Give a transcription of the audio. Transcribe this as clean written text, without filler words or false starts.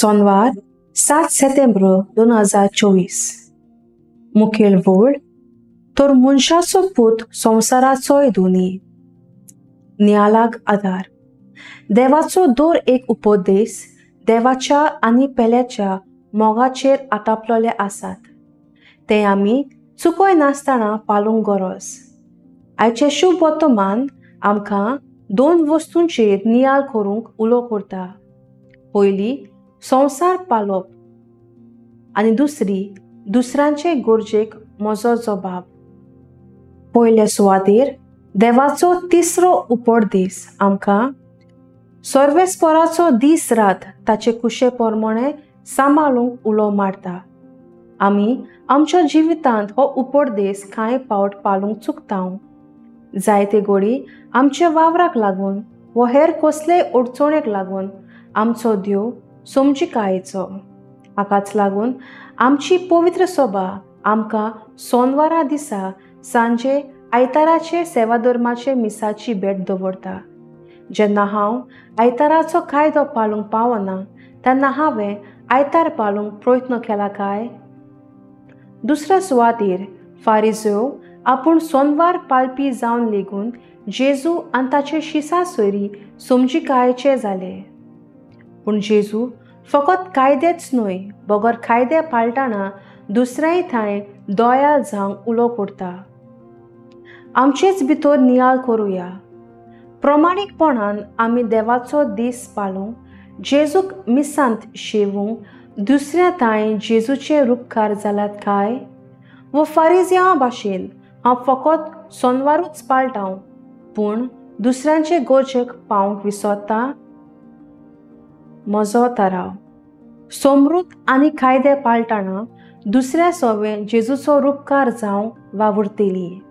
Sonwar 7 September 2024. मुखेल वड तर मनशाचो पूत संवसाराचोय दोनी. नियालाक आधार. देवाचो दर एक उपदेश देवाच्या आनी पेल्याच्या मोगाचेर आटापलोले आसात. ते आमी चुकोय नासतना पाळूंक गरज. आयचे शुभ वर्तमान आमकां दोन वस्तूंचेर नियाळ करूंक उलो करता. पयली संवसार पाळप आनी दुसरी दुसऱ्यांचे गरजेक म्हजो जबाब. पयले सुवातेर देवाचो तिसरो उपदेश आमकां सर्वेस्पराचो दीस रात ताचे कुशे प्रमाणे सांबाळूंक उलो मारता. आमी आमच्या जिवितांत हो उपदेश कांय पावट पाळूंक चुकतांव. जायते घडी आमच्या वावराक लागून व हेर कसलेय अडचणेक लागून आमचो देव समजिकायेचो. हाकाच लागून आमची पवित्र सभा आमकां सोनवारा दिसा सांजे आयताराचे सेवाधर्माचे मिसाची भेट दवरता. जेन्ना हांव आयताराचो कायदो पाळूंक पावना तेन्ना हांवें आयतार पाळूंक प्रयत्न केला काय? दुसऱ्या सुवातेर फारिझेव आपूण सोनवार पाळपी जावन लेगून जेजू आनी ताचे शिसा सोयरी समजिकायेचे जाले. पूण जेजू फकत कायदेच न्हय बगर कायदे पाळटना दुसऱ्याय थंय दयाळ जावंक उलो करता. आमचेच भितर नियाळ करुया. प्रमाणीकपणान आमी देवाचो दीस पाळूंक जेजूक मिसांत शेवूंक दुसऱ्या थंय जेजूचे उपकार जाल्यात काय? व फारिझेवा भाशेन हांव फकत सोनवारूच पाळटां पूण दुसऱ्यांचे गरजेक पावंक विसरता? म्हजो थाराव. समृद्ध आनी कायदे पाळटना दुसऱ्या सवें जेजूचो उपकार जावंक वावुरतली.